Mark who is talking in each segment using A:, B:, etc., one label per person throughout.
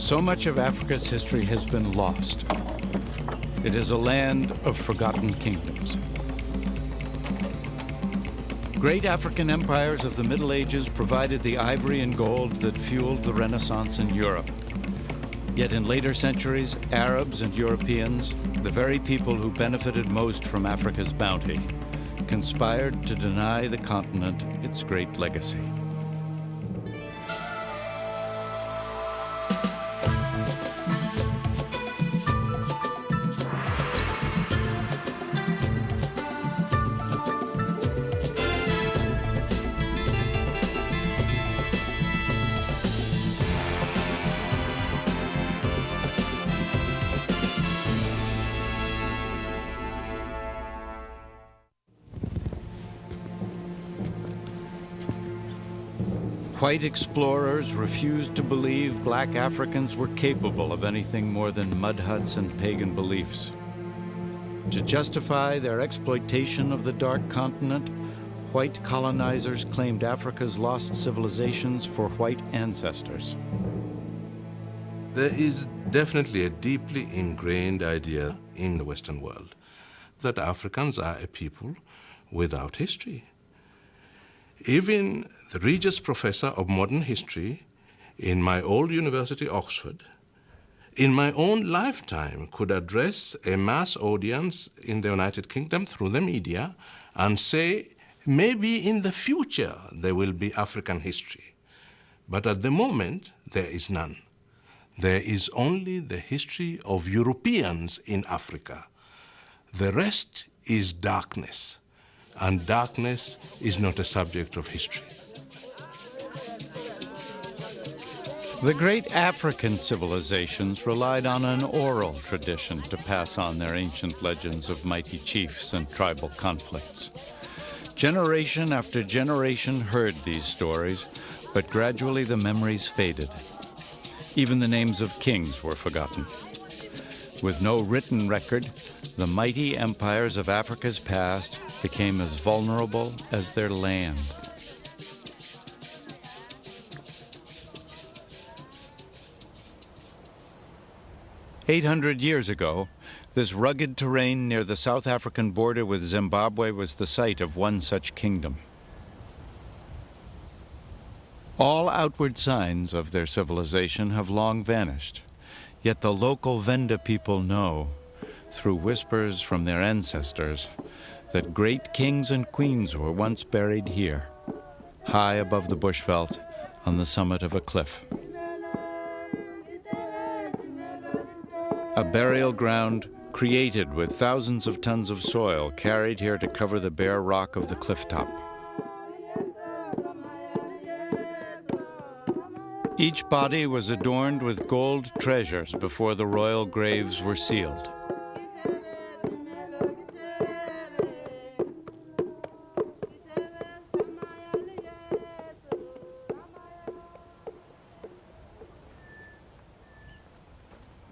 A: So much of Africa's history has been lost. It is a land of forgotten kingdoms. Great African empires of the Middle Ages provided the ivory and gold that fueled the Renaissance in Europe. Yet in later centuries, Arabs and Europeans, the very people who benefited most from Africa's bounty, conspired to deny the continent its great legacy. White explorers refused to believe black Africans were capable of anything more than mud huts and pagan beliefs. To justify their exploitation of the Dark Continent, white colonizers claimed Africa's lost civilizations for white ancestors.
B: There is definitely a deeply ingrained idea in the Western world that Africans are a people without history. Even the Regius Professor of Modern History in my old university, Oxford, in my own lifetime could address a mass audience in the United Kingdom through the media and say, maybe in the future there will be African history. But at the moment, there is none. There is only the history of Europeans in Africa. The rest is darkness. And darkness is not a subject of history.
A: The great African civilizations relied on an oral tradition to pass on their ancient legends of mighty chiefs and tribal conflicts. Generation after generation heard these stories, but gradually the memories faded. Even the names of kings were forgotten. With no written record, the mighty empires of Africa's past became as vulnerable as their land. "800 years ago, this rugged terrain near the South African border with Zimbabwe was the site of one such kingdom. All outward signs of their civilization have long vanished, yet the local Venda people know, through whispers from their ancestors, that great kings and queens were once buried here, high above the bushveld on the summit of a cliff. A burial ground created with thousands of tons of soil carried here to cover the bare rock of the clifftop. Each body was adorned with gold treasures before the royal graves were sealed.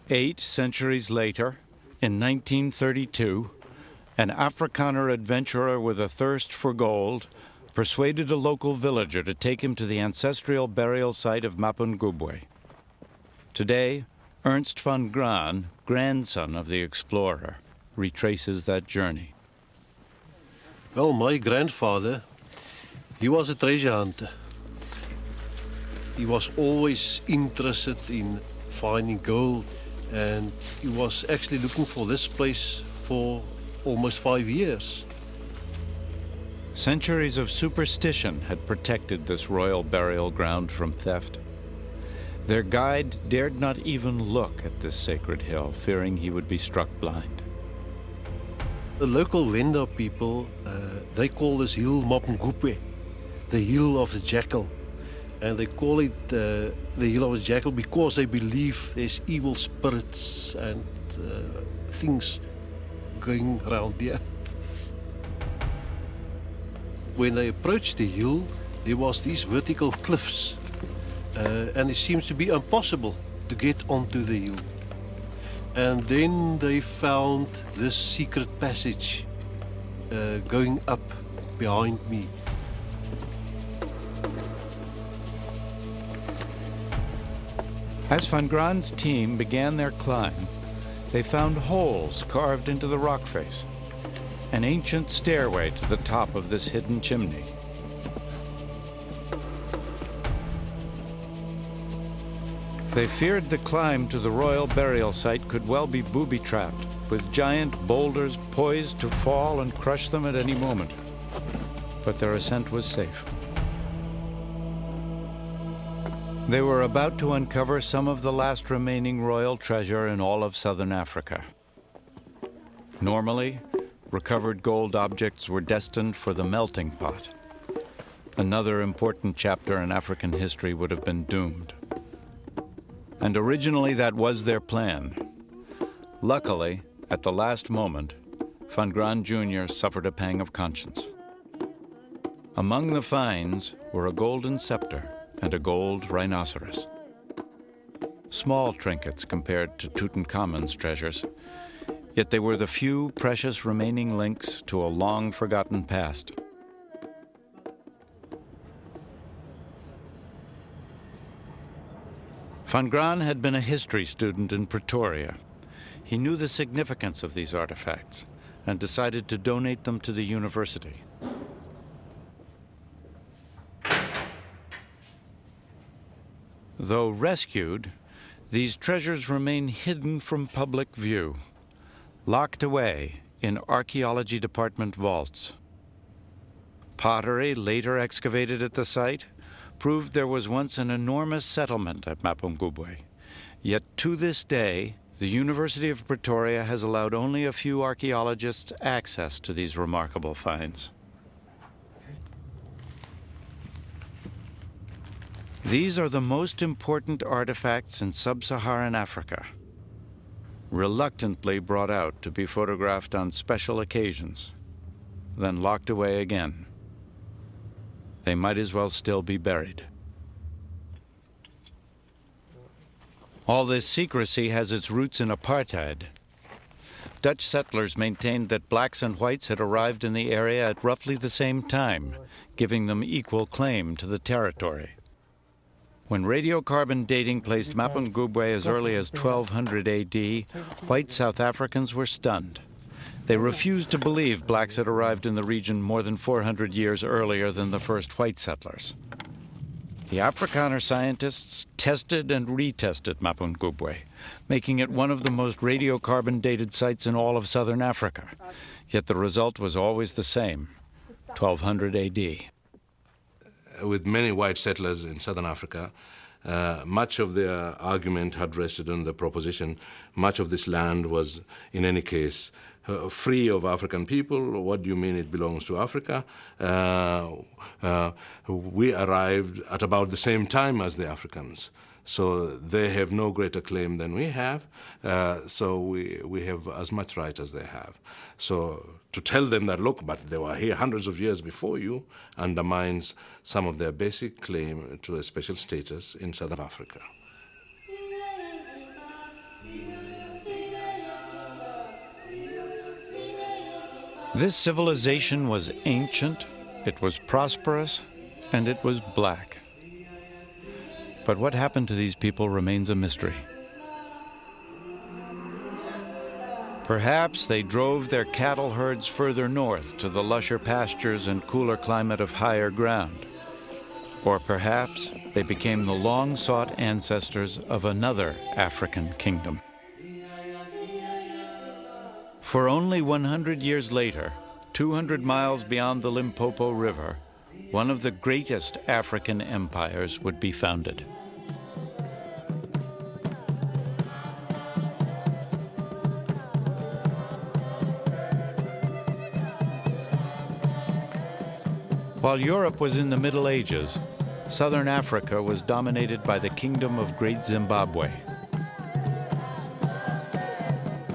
A: Eight centuries later, in 1932, an Afrikaner adventurer with a thirst for gold persuaded a local villager to take him to the ancestral burial site of Mapungubwe. Today, Ernst van Graan, grandson of the explorer, retraces that journey.
C: Well, my grandfather, he was a treasure hunter. He was always interested in finding gold, and he was actually looking for this place for almost 5 years.
A: Centuries of superstition had protected this royal burial ground from theft. Their guide dared not even look at this sacred hill, fearing he would be struck blind.
C: The local Venda people, they call this hill Mapungubwe, the hill of the jackal. And they call it the hill of the jackal because they believe there's evil spirits and things going around there. When they approached the hill, there was these vertical cliffs, and it seems to be impossible to get onto the hill. And then they found this secret passage going up behind me.
A: As Van Graan's team began their climb, they found holes carved into the rock face, an ancient stairway to the top of this hidden chimney. They feared the climb to the royal burial site could well be booby-trapped, with giant boulders poised to fall and crush them at any moment. But their ascent was safe. They were about to uncover some of the last remaining royal treasure in all of southern Africa. Normally, recovered gold objects were destined for the melting pot. Another important chapter in African history would have been doomed. And originally that was their plan. Luckily, at the last moment, Van Graan Jr. suffered a pang of conscience. Among the finds were a golden scepter and a gold rhinoceros. Small trinkets compared to Tutankhamun's treasures, yet they were the few precious remaining links to a long-forgotten past. Van Graan had been a history student in Pretoria. He knew the significance of these artifacts and decided to donate them to the university. Though rescued, these treasures remain hidden from public view, locked away in archaeology department vaults. Pottery later excavated at the site proved there was once an enormous settlement at Mapungubwe. Yet to this day, the University of Pretoria has allowed only a few archaeologists access to these remarkable finds. These are the most important artifacts in sub-Saharan Africa, reluctantly brought out to be photographed on special occasions, then locked away again. They might as well still be buried. All this secrecy has its roots in apartheid. Dutch settlers maintained that blacks and whites had arrived in the area at roughly the same time, giving them equal claim to the territory. When radiocarbon dating placed Mapungubwe as early as 1200 AD, white South Africans were stunned. They refused to believe blacks had arrived in the region more than 400 years earlier than the first white settlers. The Afrikaner scientists tested and retested Mapungubwe, making it one of the most radiocarbon-dated sites in all of southern Africa. Yet the result was always the same, 1200 AD.
B: With many white settlers in southern Africa, much of their argument had rested on the proposition much of this land was, in any case, free of African people. What do you mean it belongs to Africa? We arrived at about the same time as the Africans, so they have no greater claim than we have, so we have as much right as they have. So to tell them that, look, but they were here hundreds of years before you, undermines some of their basic claim to a special status in southern Africa.
A: This civilization was ancient, it was prosperous, and it was black. But what happened to these people remains a mystery. Perhaps they drove their cattle herds further north to the lusher pastures and cooler climate of higher ground. Or perhaps they became the long-sought ancestors of another African kingdom. For only 100 years later, 200 miles beyond the Limpopo River, one of the greatest African empires would be founded. While Europe was in the Middle Ages, southern Africa was dominated by the Kingdom of Great Zimbabwe.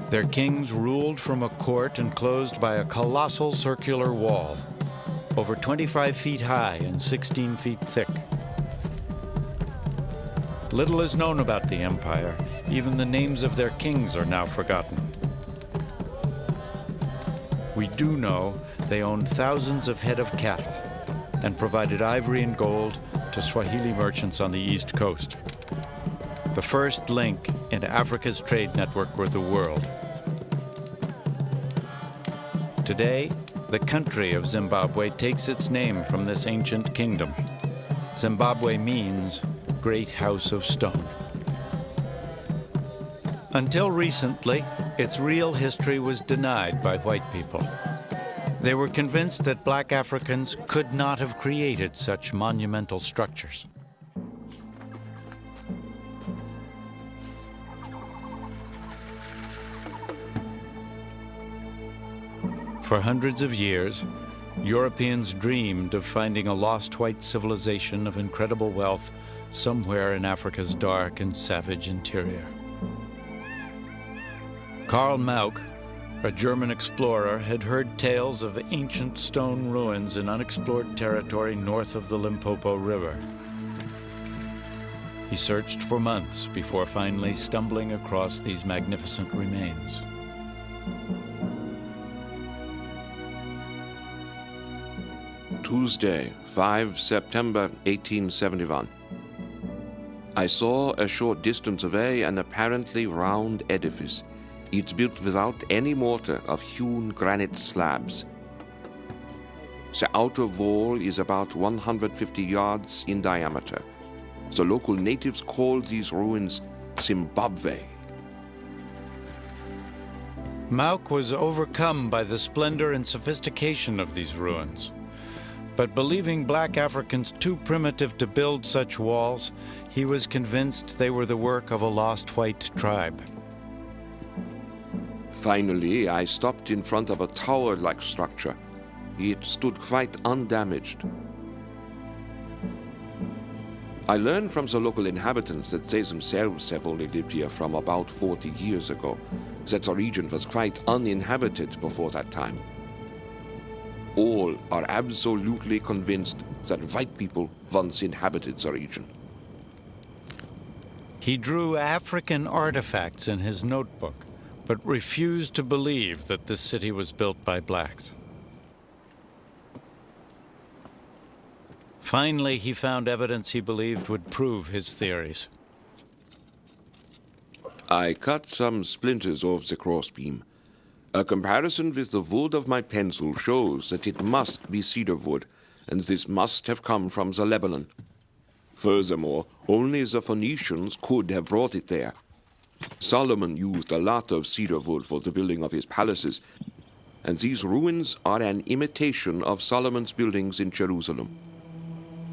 A: Their kings ruled from a court enclosed by a colossal circular wall, over 25 feet high and 16 feet thick. Little is known about the empire. Even the names of their kings are now forgotten. We do know they owned thousands of head of cattle and provided ivory and gold to Swahili merchants on the East Coast. the first link in Africa's trade network with the world. Today, the country of Zimbabwe takes its name from this ancient kingdom. Zimbabwe means Great House of Stone. Until recently, its real history was denied by white people. They were convinced that black Africans could not have created such monumental structures. For hundreds of years, Europeans dreamed of finding a lost white civilization of incredible wealth somewhere in Africa's dark and savage interior. Karl Mauck, a German explorer, had heard tales of ancient stone ruins in unexplored territory north of the Limpopo River. He searched for months before finally stumbling across these magnificent remains.
D: Tuesday, 5 September 1871. I saw a short distance away an apparently round edifice. It's built without any mortar of hewn granite slabs. The outer wall is about 150 yards in diameter. The local natives call these ruins Zimbabwe.
A: Mauck was overcome by the splendor and sophistication of these ruins. But believing black Africans too primitive to build such walls, he was convinced they were the work of a lost white tribe.
D: Finally, I stopped in front of a tower-like structure. It stood quite undamaged. I learned from the local inhabitants that they themselves have only lived here from about 40 years ago, that the region was quite uninhabited before that time. All are absolutely convinced that white people once inhabited the region.
A: He drew African artifacts in his notebook, but refused to believe that this city was built by blacks. Finally, he found evidence he believed would prove his theories.
D: I cut some splinters off the crossbeam. A comparison with the wood of my pencil shows that it must be cedar wood, and this must have come from the Lebanon. Furthermore, only the Phoenicians could have brought it there. Solomon used a lot of cedar wood for the building of his palaces, and these ruins are an imitation of Solomon's buildings in Jerusalem.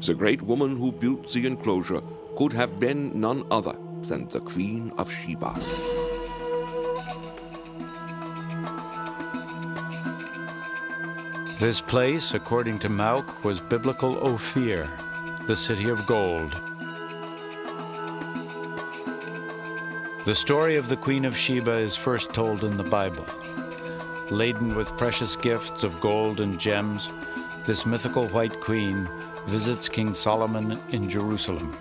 D: The great woman who built the enclosure could have been none other than the Queen of Sheba.
A: This place, according to Mauck, was biblical Ophir, the city of gold. The story of the Queen of Sheba is first told in the Bible. Laden with precious gifts of gold and gems, this mythical white queen visits King Solomon in Jerusalem.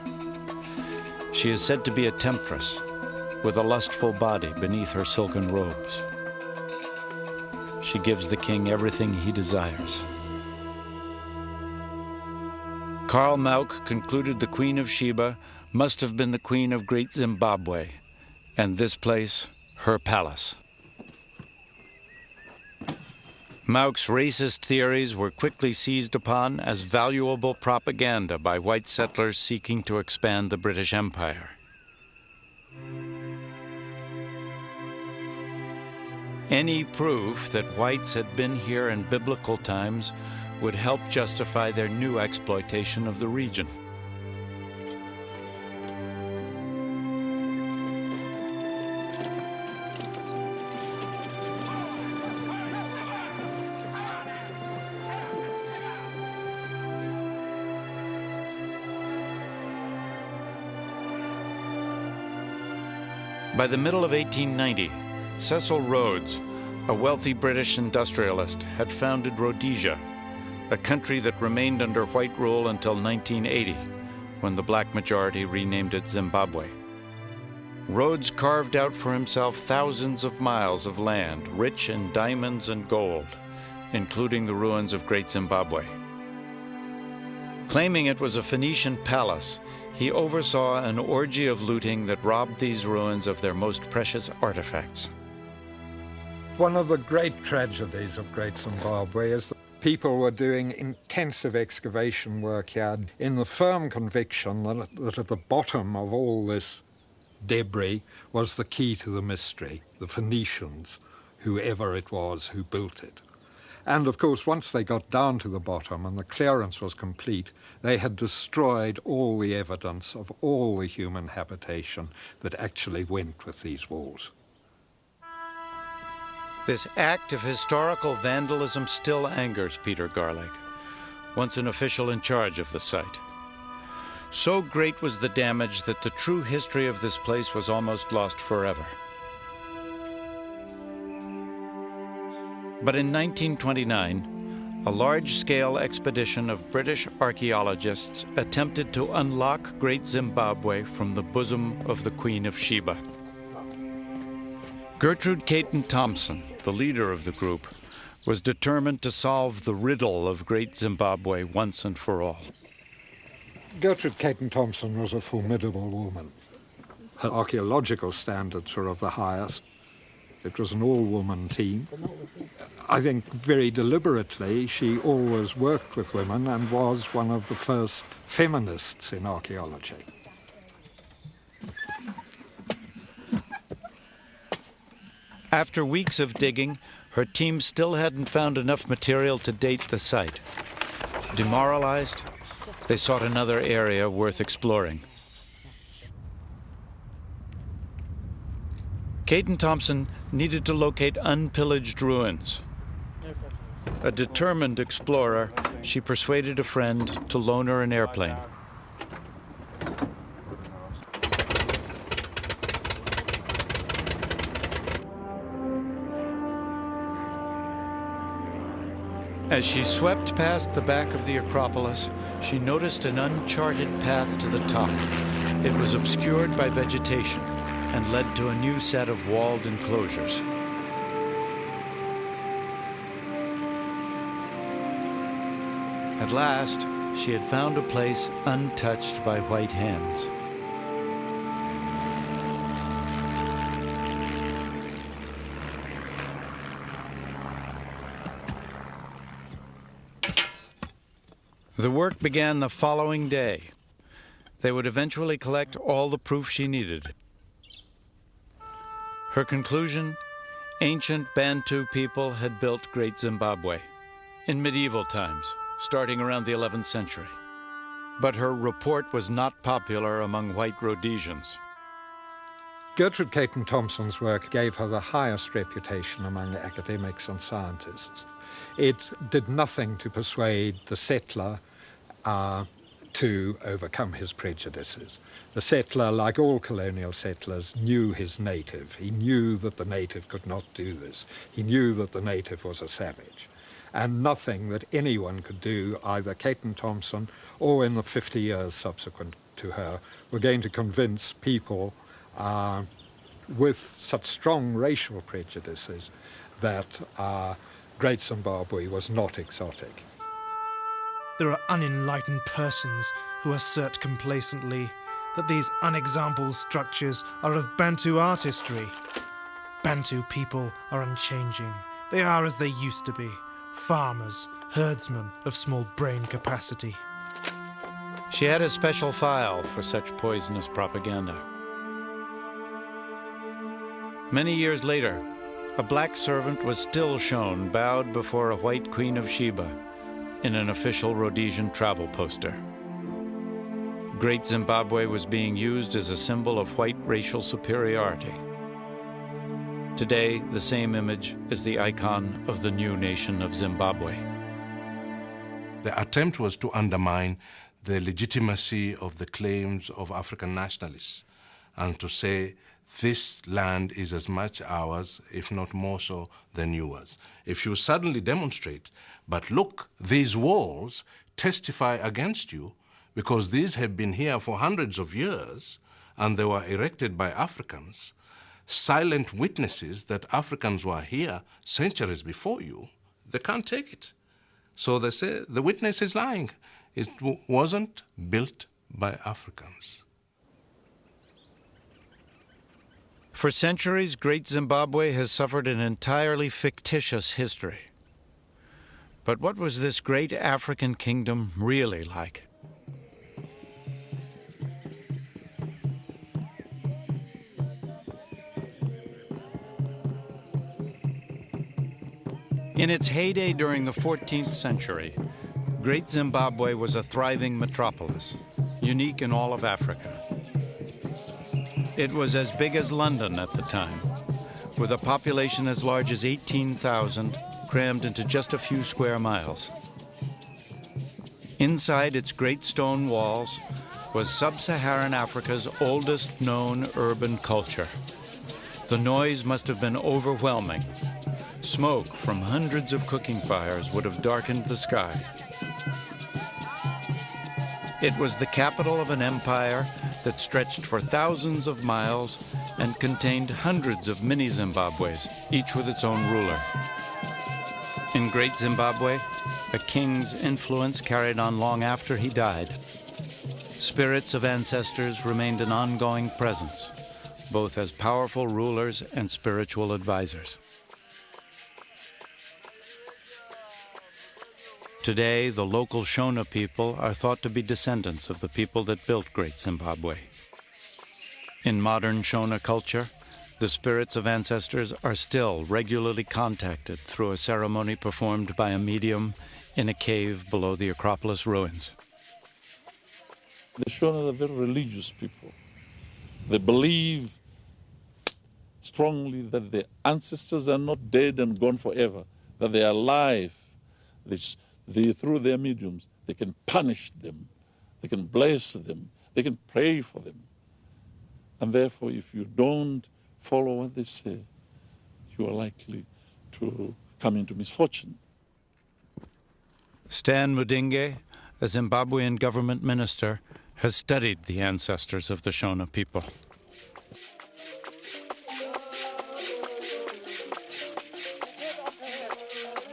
A: She is said to be a temptress, with a lustful body beneath her silken robes. She gives the king everything he desires. Karl Mauck concluded the Queen of Sheba must have been the Queen of Great Zimbabwe, and this place, her palace. Mauck's racist theories were quickly seized upon as valuable propaganda by white settlers seeking to expand the British Empire. Any proof that whites had been here in biblical times would help justify their new exploitation of the region. By the middle of 1890, Cecil Rhodes, a wealthy British industrialist, had founded Rhodesia, a country that remained under white rule until 1980, when the black majority renamed it Zimbabwe. Rhodes carved out for himself thousands of miles of land, rich in diamonds and gold, including the ruins of Great Zimbabwe. Claiming it was a Phoenician palace, he oversaw an orgy of looting that robbed these ruins of their most precious artifacts.
E: One of the great tragedies of Great Zimbabwe is that people were doing intensive excavation work here in the firm conviction that at the bottom of all this debris was the key to the mystery, the Phoenicians, whoever it was who built it. And of course, once they got down to the bottom and the clearance was complete, they had destroyed all the evidence of all the human habitation that actually went with these walls.
A: This act of historical vandalism still angers Peter Garlick, once an official in charge of the site. So great was the damage that the true history of this place was almost lost forever. But in 1929, a large-scale expedition of British archaeologists attempted to unlock Great Zimbabwe from the bosom of the Queen of Sheba. Gertrude Caton Thompson, the leader of the group, was determined to solve the riddle of Great Zimbabwe once and for all.
E: Gertrude Caton Thompson was a formidable woman. Her archaeological standards were of the highest. It was an all-woman team. I think very deliberately she always worked with women and was one of the first feminists in archaeology.
A: After weeks of digging, her team still hadn't found enough material to date the site. Demoralized, they sought another area worth exploring. Caton Thompson needed to locate unpillaged ruins. A determined explorer, she persuaded a friend to loan her an airplane. As she swept past the back of the Acropolis, she noticed an uncharted path to the top. It was obscured by vegetation and led to a new set of walled enclosures. At last, she had found a place untouched by white hands. The work began the following day. They would eventually collect all the proof she needed. Her conclusion: ancient Bantu people had built Great Zimbabwe in medieval times, starting around the 11th century. But her report was not popular among white Rhodesians.
E: Gertrude Caton Thompson's work gave her the highest reputation among academics and scientists. It did nothing to persuade the settler to overcome his prejudices. The settler, like all colonial settlers, knew his native. He knew that the native could not do this. He knew that the native was a savage. And nothing that anyone could do, either Caton Thompson or in the 50 years subsequent to her, were going to convince people with such strong racial prejudices that Great Zimbabwe was not exotic.
F: There are unenlightened persons who assert complacently that these unexampled structures are of Bantu artistry. Bantu people are unchanging. They are as they used to be, farmers, herdsmen of small brain capacity.
A: She had a special file for such poisonous propaganda. Many years later, a black servant was still shown bowed before a white Queen of Sheba in an official Rhodesian travel poster. Great Zimbabwe was being used as a symbol of white racial superiority. Today, the same image is the icon of the new nation of Zimbabwe.
B: The attempt was to undermine the legitimacy of the claims of African nationalists and to say this land is as much ours, if not more so, than yours. If you suddenly demonstrate, but look, these walls testify against you because these have been here for hundreds of years and they were erected by Africans, silent witnesses that Africans were here centuries before you, they can't take it. So they say the witness is lying. It wasn't built by Africans.
A: For centuries, Great Zimbabwe has suffered an entirely fictitious history. But what was this great African kingdom really like? In its heyday during the 14th century, Great Zimbabwe was a thriving metropolis, unique in all of Africa. It was as big as London at the time, with a population as large as 18,000 crammed into just a few square miles. Inside its great stone walls was sub-Saharan Africa's oldest known urban culture. The noise must have been overwhelming. Smoke from hundreds of cooking fires would have darkened the sky. It was the capital of an empire that stretched for thousands of miles and contained hundreds of mini-Zimbabwes, each with its own ruler. In Great Zimbabwe, a king's influence carried on long after he died. Spirits of ancestors remained an ongoing presence, both as powerful rulers and spiritual advisors. Today, the local Shona people are thought to be descendants of the people that built Great Zimbabwe. In modern Shona culture, the spirits of ancestors are still regularly contacted through a ceremony performed by a medium in a cave below the Acropolis ruins.
G: The Shona are very religious people. They believe strongly that their ancestors are not dead and gone forever, that they are alive. Through their mediums, they can punish them, they can bless them, they can pray for them. And therefore, if you don't follow what they say, you are likely to come into misfortune.
A: Stan Mudinge, a Zimbabwean government minister, has studied the ancestors of the Shona people.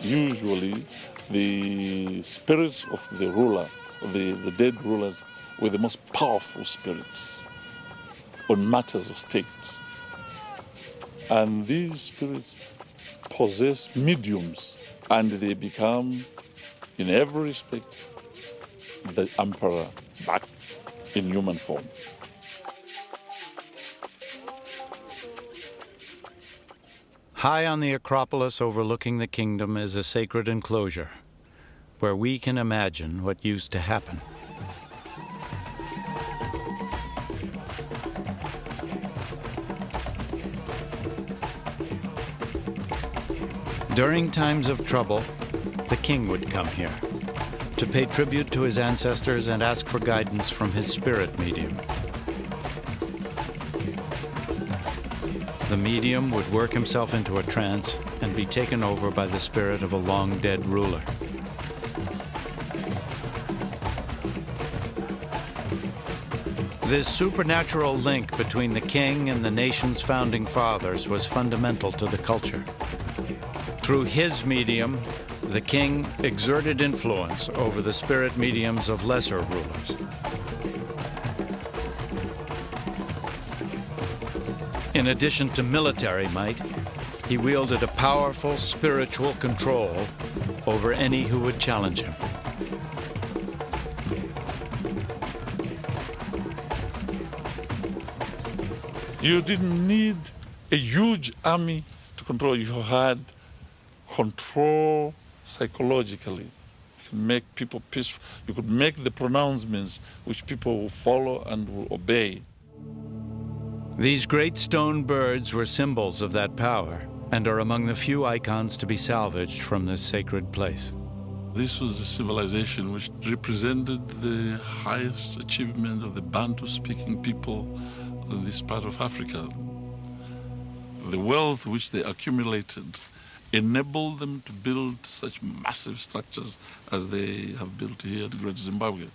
G: Usually, the spirits of the ruler, the dead rulers, were the most powerful spirits on matters of state. And these spirits possess mediums, and they become, in every respect, the emperor back in human form.
A: High on the Acropolis overlooking the kingdom is a sacred enclosure where we can imagine what used to happen. During times of trouble, the king would come here to pay tribute to his ancestors and ask for guidance from his spirit medium. The medium would work himself into a trance and be taken over by the spirit of a long-dead ruler. This supernatural link between the king and the nation's founding fathers was fundamental to the culture. Through his medium, the king exerted influence over the spirit mediums of lesser rulers. In addition to military might, he wielded a powerful spiritual control over any who would challenge him.
G: You didn't need a huge army to control. You had control psychologically. You could make people peaceful. You could make the pronouncements which people will follow and will obey.
A: These great stone birds were symbols of that power and are among the few icons to be salvaged from this sacred place.
G: This was the civilization which represented the highest achievement of the Bantu-speaking people in this part of Africa. The wealth which they accumulated enabled them to build such massive structures as they have built here at Great Zimbabwe.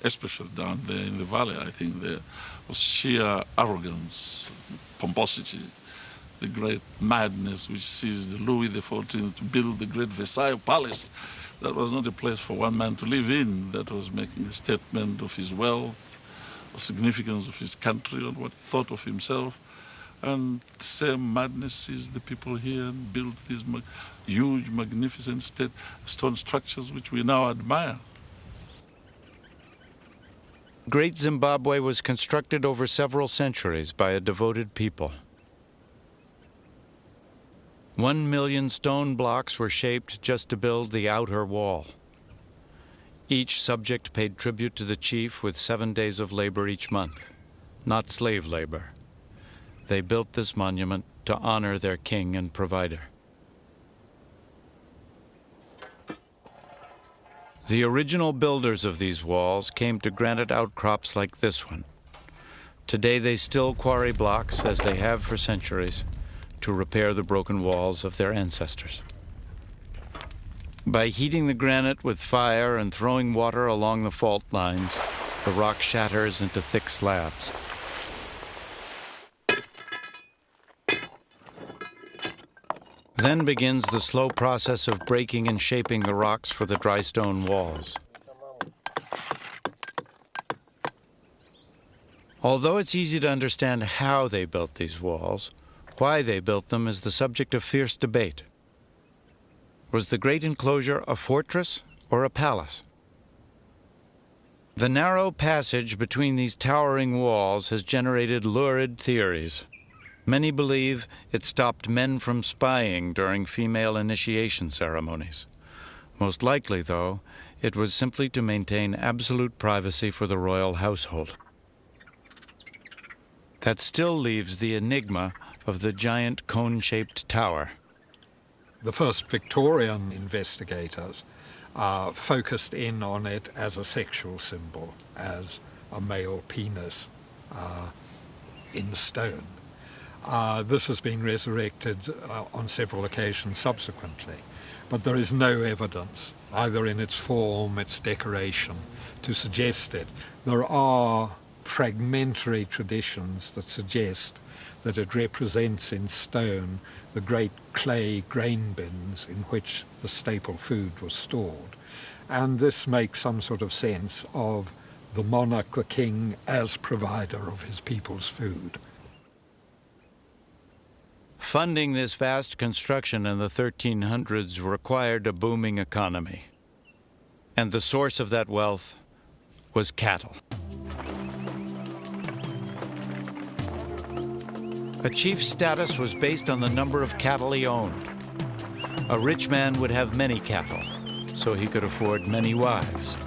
G: Especially down there in the valley, I think there was sheer arrogance, pomposity, the great madness which seized Louis XIV to build the great Versailles Palace That was not a place for one man to live in. That was making a statement of his wealth, the significance of his country, and what he thought of himself. And the same madness seized the people here and built these huge, magnificent stone structures which we now admire.
A: Great Zimbabwe was constructed over several centuries by a devoted people. 1 million stone blocks were shaped just to build the outer wall. Each subject paid tribute to the chief with 7 days of labor each month, not slave labor. They built this monument to honor their king and provider. The original builders of these walls came to granite outcrops like this one. Today they still quarry blocks, as they have for centuries, to repair the broken walls of their ancestors. By heating the granite with fire and throwing water along the fault lines, the rock shatters into thick slabs. Then begins the slow process of breaking and shaping the rocks for the dry stone walls. Although it's easy to understand how they built these walls, why they built them is the subject of fierce debate. Was the great enclosure a fortress or a palace? The narrow passage between these towering walls has generated lurid theories. Many believe it stopped men from spying during female initiation ceremonies. Most likely, though, it was simply to maintain absolute privacy for the royal household. That still leaves the enigma of the giant cone-shaped tower.
E: The first Victorian investigators focused in on it as a sexual symbol, as a male penis in stone. This has been resurrected on several occasions subsequently, but there is no evidence, either in its form, its decoration, to suggest it. There are fragmentary traditions that suggest that it represents in stone the great clay grain bins in which the staple food was stored. And this makes some sort of sense of the monarch, the king, as provider of his people's food.
A: Funding this vast construction in the 1300s required a booming economy. And the source of that wealth was cattle. A chief's status was based on the number of cattle he owned. A rich man would have many cattle, so he could afford many wives,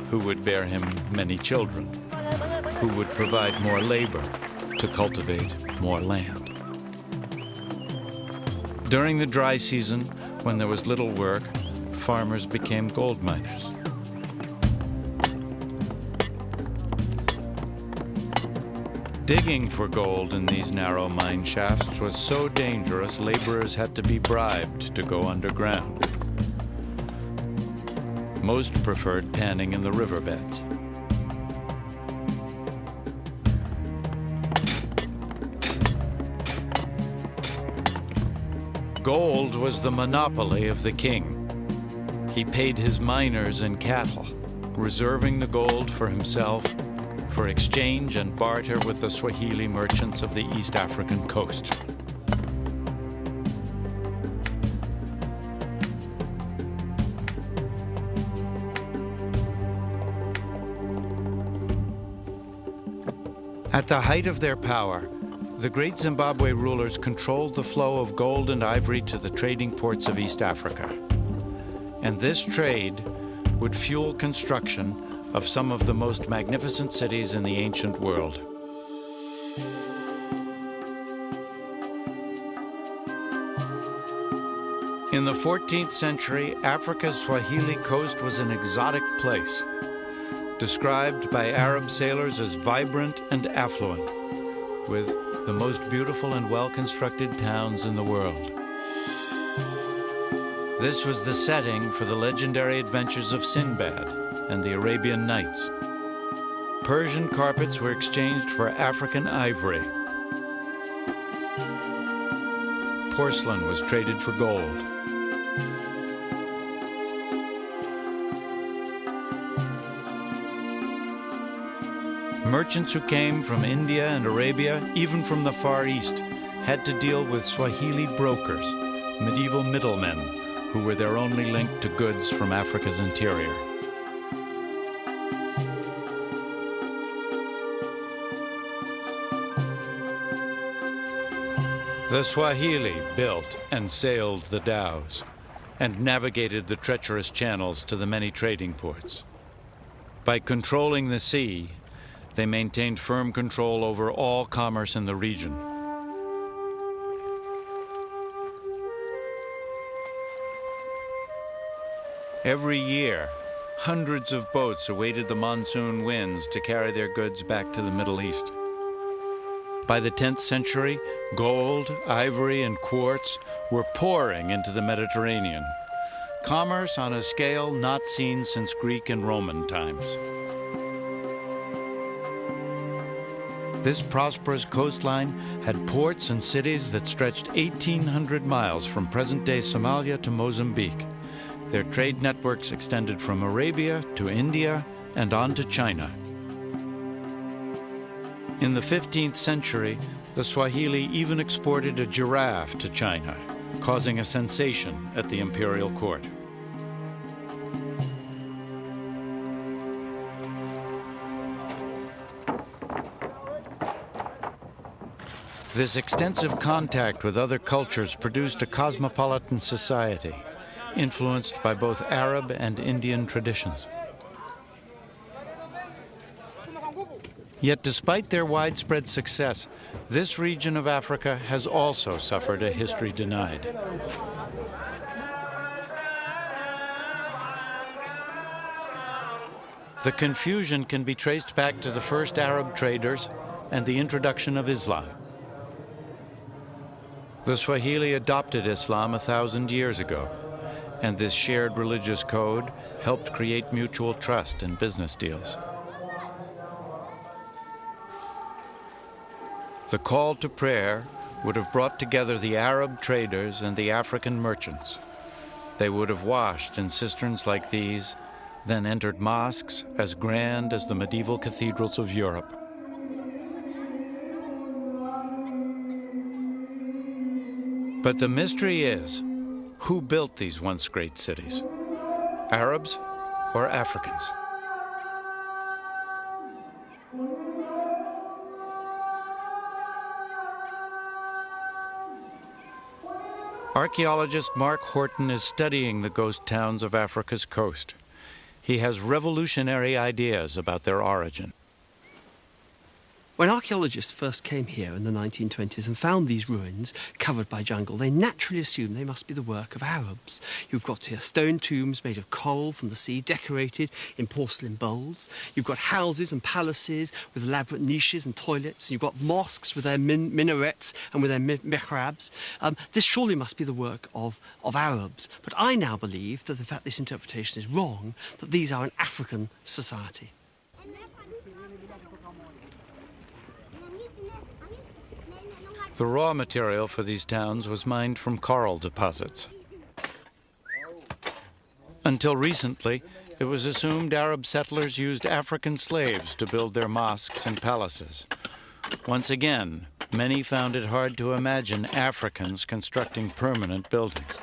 A: who would bear him many children, who would provide more labor to cultivate more land. During the dry season, when there was little work, farmers became gold miners. Digging for gold in these narrow mine shafts was so dangerous, laborers had to be bribed to go underground. Most preferred panning in the riverbeds. Gold was the monopoly of the king. He paid his miners in cattle, reserving the gold for himself for exchange and barter with the Swahili merchants of the East African coast. At the height of their power, the great Zimbabwe rulers controlled the flow of gold and ivory to the trading ports of East Africa. And this trade would fuel construction of some of the most magnificent cities in the ancient world. In the 14th century, Africa's Swahili coast was an exotic place, described by Arab sailors as vibrant and affluent, with the most beautiful and well-constructed towns in the world. This was the setting for the legendary adventures of Sinbad and the Arabian Nights. Persian carpets were exchanged for African ivory. Porcelain was traded for gold. merchants who came from India and Arabia, even from the Far East, had to deal with Swahili brokers, medieval middlemen, who were their only link to goods from Africa's interior. The Swahili built and sailed the dhows and navigated the treacherous channels to the many trading ports. By controlling the sea, they maintained firm control over all commerce in the region. Every year, hundreds of boats awaited the monsoon winds to carry their goods back to the Middle East. By the 10th century, gold, ivory, and quartz were pouring into the Mediterranean. Commerce on a scale not seen since Greek and Roman times. This prosperous coastline had ports and cities that stretched 1,800 miles from present-day Somalia to Mozambique. Their trade networks extended from Arabia to India and on to China. In the 15th century, the Swahili even exported a giraffe to China, causing a sensation at the imperial court. This extensive contact with other cultures produced a cosmopolitan society, influenced by both Arab and Indian traditions. Yet despite their widespread success, this region of Africa has also suffered a history denied. The confusion can be traced back to the first Arab traders and the introduction of Islam. The Swahili adopted Islam 1,000 years ago, and this shared religious code helped create mutual trust in business deals. The call to prayer would have brought together the Arab traders and the African merchants. They would have washed in cisterns like these, then entered mosques as grand as the medieval cathedrals of Europe. But the mystery is, who built these once great cities? Arabs or Africans? Archaeologist Mark Horton is studying the ghost towns of Africa's coast. He has revolutionary ideas about their origin.
H: When archaeologists first came here in the 1920s and found these ruins covered by jungle, they naturally assumed they must be the work of Arabs. You've got here stone tombs made of coral from the sea, decorated in porcelain bowls. You've got houses and palaces with elaborate niches and toilets. You've got mosques with their minarets and with their mihrabs. This surely must be the work of Arabs. But I now believe that, in fact, this interpretation is wrong, that these are an African society.
A: The raw material for these towns was mined from coral deposits. Until recently, it was assumed Arab settlers used African slaves to build their mosques and palaces. Once again, many found it hard to imagine Africans constructing permanent buildings.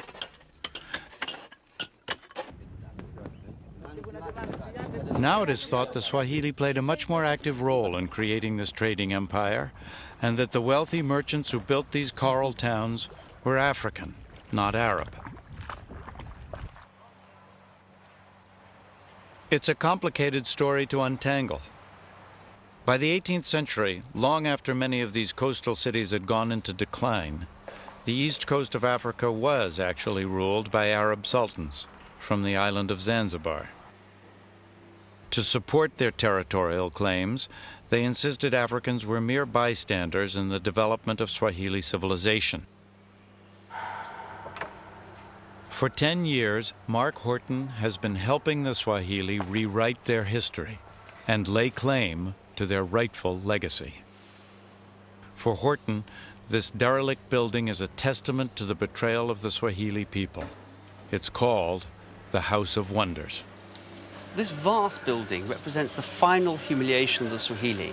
A: Now it is thought the Swahili played a much more active role in creating this trading empire, and that the wealthy merchants who built these coral towns were African, not Arab. It's a complicated story to untangle. By the 18th century, long after many of these coastal cities had gone into decline, the east coast of Africa was actually ruled by Arab sultans from the island of Zanzibar. To support their territorial claims, they insisted Africans were mere bystanders in the development of Swahili civilization. For 10 years, Mark Horton has been helping the Swahili rewrite their history and lay claim to their rightful legacy. For Horton, this derelict building is a testament to the betrayal of the Swahili people. It's called the House of Wonders.
H: This vast building represents the final humiliation of the Swahili.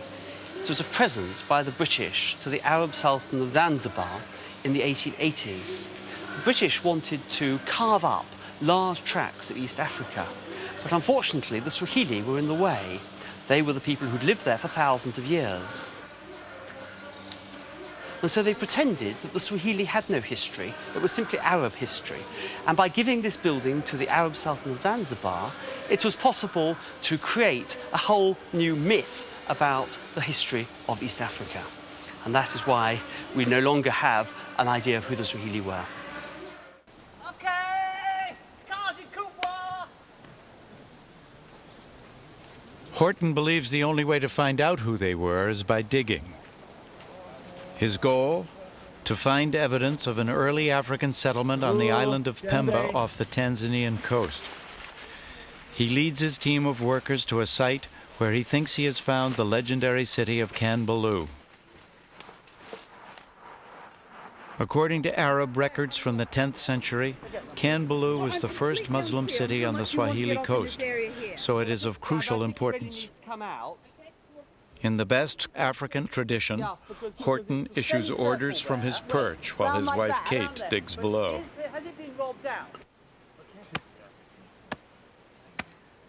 H: It was a present by the British to the Arab Sultan of Zanzibar in the 1880s. The British wanted to carve up large tracts of East Africa, but unfortunately the Swahili were in the way. They were the people who'd lived there for thousands of years. And so they pretended that the Swahili had no history, it was simply Arab history. And by giving this building to the Arab Sultan of Zanzibar, it was possible to create a whole new myth about the history of East Africa. And that is why we no longer have an idea of who the Swahili were.
A: Horton believes the only way to find out who they were is by digging. His goal? To find evidence of an early African settlement on the island of Pemba off the Tanzanian coast. He leads his team of workers to a site where he thinks he has found the legendary city of Kanbaloo. According to Arab records from the 10th century, Kanbaloo was the first Muslim city on the Swahili coast, so it is of crucial importance. In the best African tradition, Horton issues orders from his perch while his wife Kate digs below.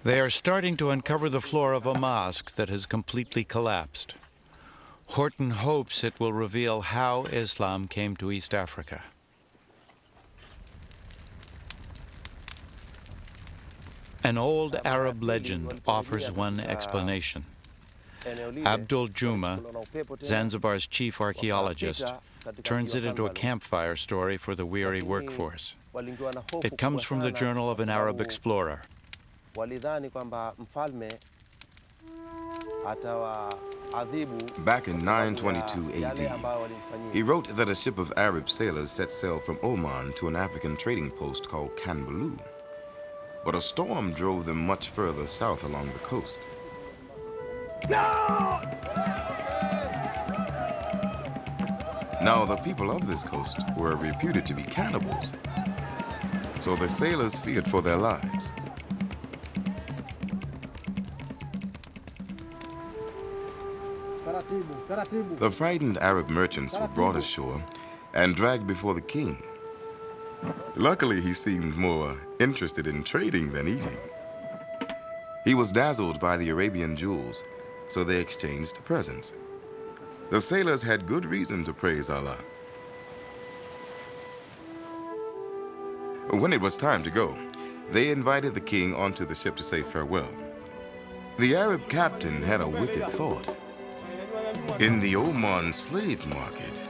A: They are starting to uncover the floor of a mosque that has completely collapsed. Horton hopes it will reveal how Islam came to East Africa. An old Arab legend offers one explanation. Abdul Juma, Zanzibar's chief archaeologist, turns it into a campfire story for the weary workforce. It comes from the journal of an Arab explorer.
I: Back in 922 AD, he wrote that a ship of Arab sailors set sail from Oman to an African trading post called Kanbaloo. But a storm drove them much further south along the coast. Now, the people of this coast were reputed to be cannibals, so the sailors feared for their lives. The frightened Arab merchants were brought ashore and dragged before the king. Luckily, he seemed more interested in trading than eating. He was dazzled by the Arabian jewels, so they exchanged presents. The sailors had good reason to praise Allah. When it was time to go, they invited the king onto the ship to say farewell. The Arab captain had a wicked thought. In the Oman slave market,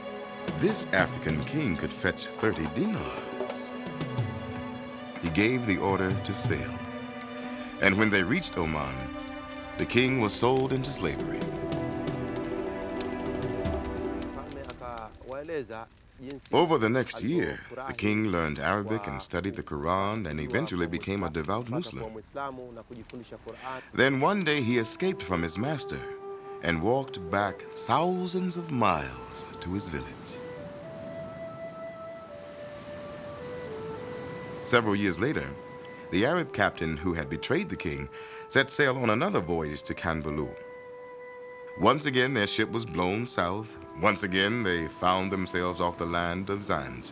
I: this African king could fetch 30 dinars. He gave the order to sail. And when they reached Oman, the king was sold into slavery. Over the next year, the king learned Arabic and studied the Quran and eventually became a devout Muslim. Then one day he escaped from his master and walked back thousands of miles to his village. Several years later, the Arab captain who had betrayed the king set sail on another voyage to Kanbaloo. Once again, their ship was blown south. Once again, they found themselves off the land of Zanj.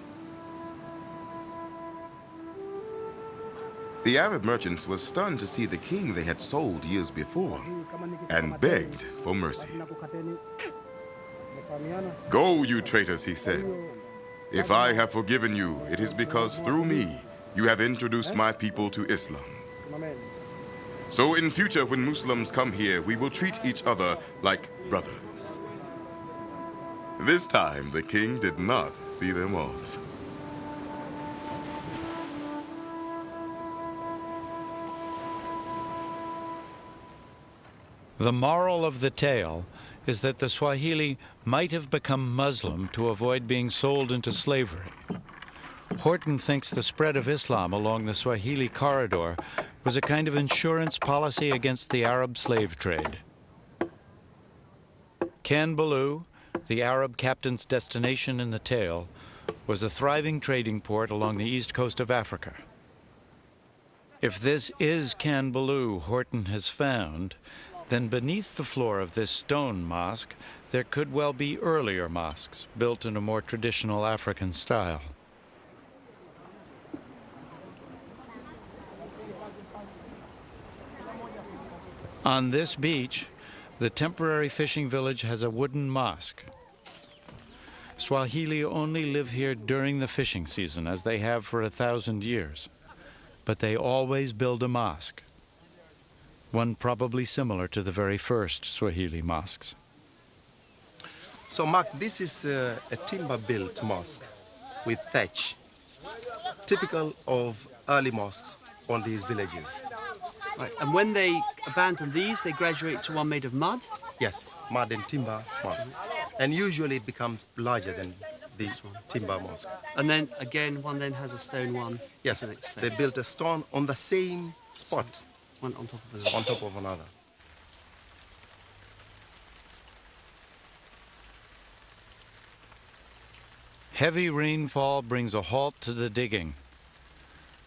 I: The Arab merchants were stunned to see the king they had sold years before and begged for mercy. "Go, you traitors," he said. "If I have forgiven you, it is because through me you have introduced my people to Islam. So in future, when Muslims come here, we will treat each other like brothers." This time, the king did not see them off.
A: The moral of the tale is that the Swahili might have become Muslim to avoid being sold into slavery. Horton thinks the spread of Islam along the Swahili corridor was a kind of insurance policy against the Arab slave trade. Kanbaloo, the Arab captain's destination in the tale, was a thriving trading port along the east coast of Africa. If this is Kanbaloo Horton has found, then beneath the floor of this stone mosque, there could well be earlier mosques built in a more traditional African style. On this beach, the temporary fishing village has a wooden mosque. Swahili only live here during the fishing season, as they have for 1,000 years. But they always build a mosque, one probably similar to the very first Swahili mosques.
J: So, Mark, this is a timber-built mosque with thatch, typical of early mosques on these villages.
H: Right. And when they abandon these, they graduate to one made of mud?
J: Yes, mud and timber mosques. And usually it becomes larger than this timber mosque.
H: And then, again, one then has a stone one?
J: Yes, they built a stone on the same spot.
H: One on top of another?
J: On top of another.
A: Heavy rainfall brings a halt to the digging.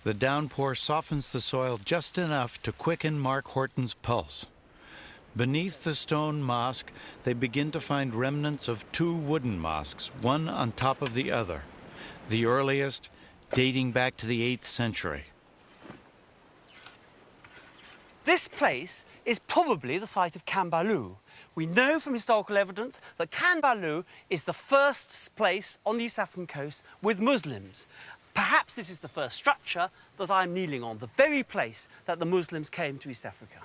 A: The downpour softens the soil just enough to quicken Mark Horton's pulse. Beneath the stone mosque, they begin to find remnants of 2 wooden mosques, one on top of the other, the earliest dating back to the 8th century.
H: This place is probably the site of Kanbaloo. We know from historical evidence that Kanbaloo is the first place on the East African coast with Muslims. Perhaps this is the first structure that I'm kneeling on, the very place that the Muslims came to East Africa.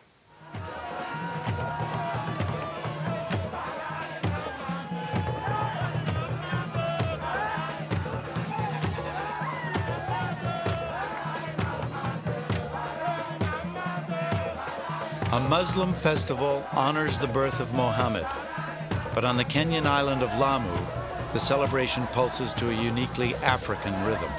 A: A Muslim festival honors the birth of Mohammed, but on the Kenyan island of Lamu, the celebration pulses to a uniquely African rhythm.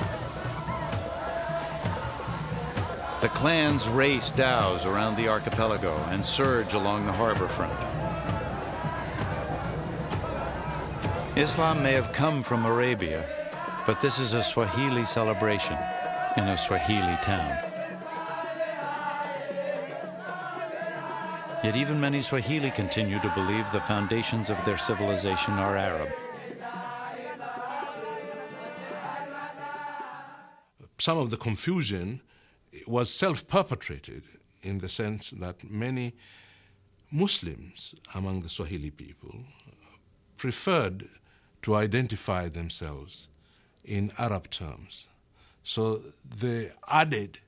A: The clans race dhows around the archipelago and surge along the harbor front. Islam may have come from Arabia, but this is a Swahili celebration in a Swahili town. Yet even many Swahili continue to believe the foundations of their civilization are Arab.
B: Some of the confusion was self-perpetrated in the sense that many Muslims among the Swahili people preferred to identify themselves in Arab terms. So they added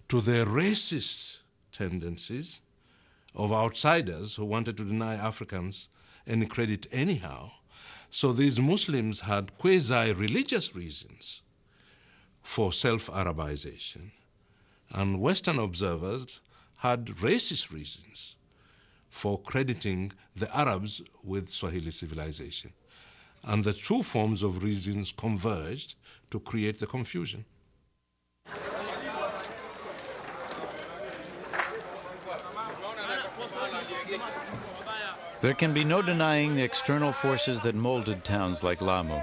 B: to their racist tendencies of outsiders who wanted to deny Africans any credit anyhow. So these Muslims had quasi-religious reasons for self-Arabization, and Western observers had racist reasons for crediting the Arabs with Swahili civilization. And the two forms of reasons converged to create the confusion.
A: There can be no denying the external forces that molded towns like Lamu.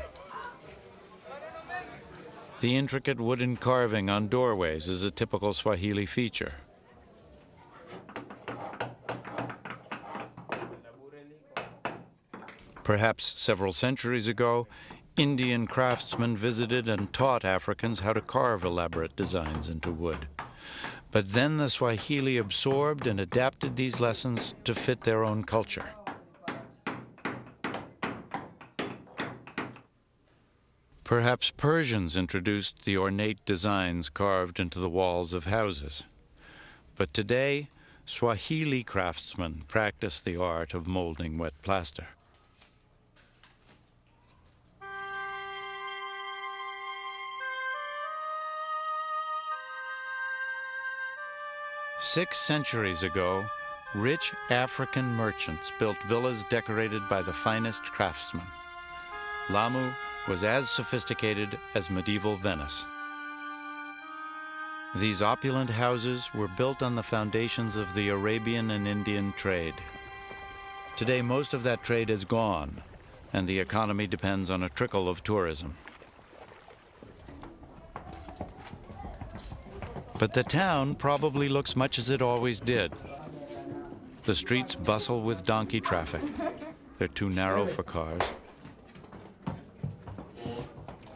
A: The intricate wooden carving on doorways is a typical Swahili feature. Perhaps several centuries ago, Indian craftsmen visited and taught Africans how to carve elaborate designs into wood. But then the Swahili absorbed and adapted these lessons to fit their own culture. Perhaps Persians introduced the ornate designs carved into the walls of houses. But today, Swahili craftsmen practice the art of molding wet plaster. Six centuries ago, rich African merchants built villas decorated by the finest craftsmen. Lamu was as sophisticated as medieval Venice. These opulent houses were built on the foundations of the Arabian and Indian trade. Today, most of that trade is gone, and the economy depends on a trickle of tourism. But the town probably looks much as it always did. The streets bustle with donkey traffic. They're too narrow for cars.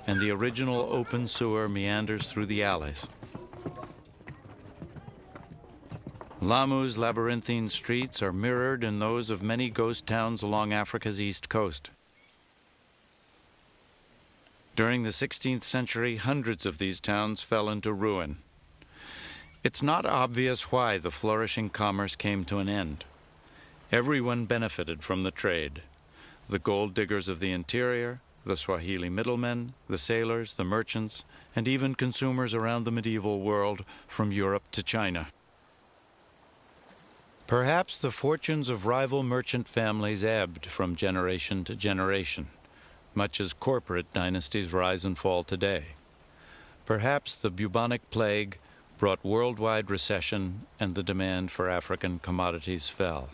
A: And the original open sewer meanders through the alleys. Lamu's labyrinthine streets are mirrored in those of many ghost towns along Africa's east coast. During the 16th century, hundreds of these towns fell into ruin. It's not obvious why the flourishing commerce came to an end. Everyone benefited from the trade. The gold diggers of the interior, the Swahili middlemen, the sailors, the merchants, and even consumers around the medieval world from Europe to China. Perhaps the fortunes of rival merchant families ebbed from generation to generation, much as corporate dynasties rise and fall today. Perhaps the bubonic plague brought worldwide recession and the demand for African commodities fell.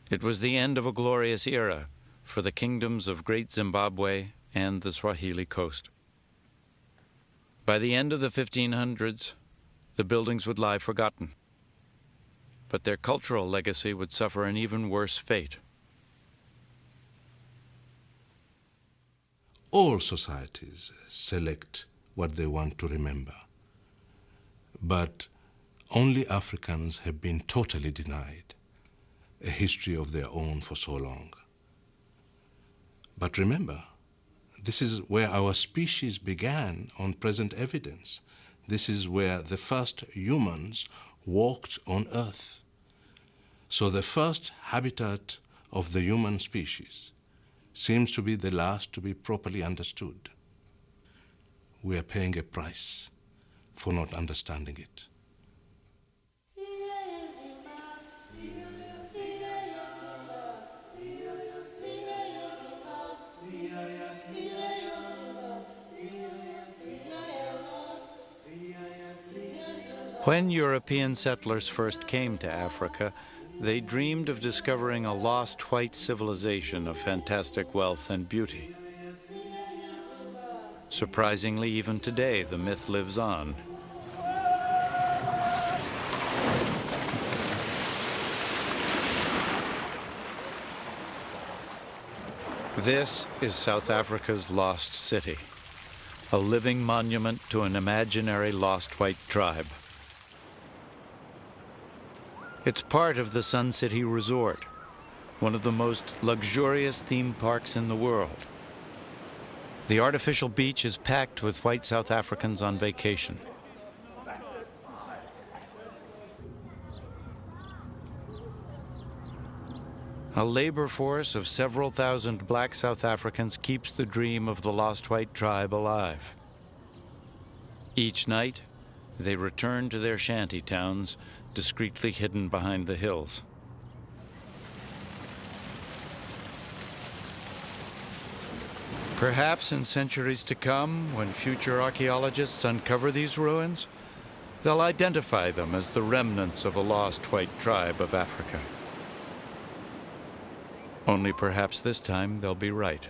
A: It was the end of a glorious era for the kingdoms of Great Zimbabwe and the Swahili coast. By the end of the 1500s, the buildings would lie forgotten, but their cultural legacy would suffer an even worse fate.
B: All societies select what they want to remember, but only Africans have been totally denied a history of their own for so long. But remember, this is where our species began on present evidence. This is where the first humans walked on Earth. So the first habitat of the human species seems to be the last to be properly understood. We are paying a price for not understanding it.
A: When European settlers first came to Africa, they dreamed of discovering a lost white civilization of fantastic wealth and beauty. Surprisingly, even today, the myth lives on. This is South Africa's lost city, a living monument to an imaginary lost white tribe. It's part of the Sun City Resort, one of the most luxurious theme parks in the world. The artificial beach is packed with white South Africans on vacation. A labor force of several thousand black South Africans keeps the dream of the lost white tribe alive. Each night, they return to their shanty towns, discreetly hidden behind the hills. Perhaps in centuries to come, when future archaeologists uncover these ruins, they'll identify them as the remnants of a lost white tribe of Africa. Only perhaps this time they'll be right.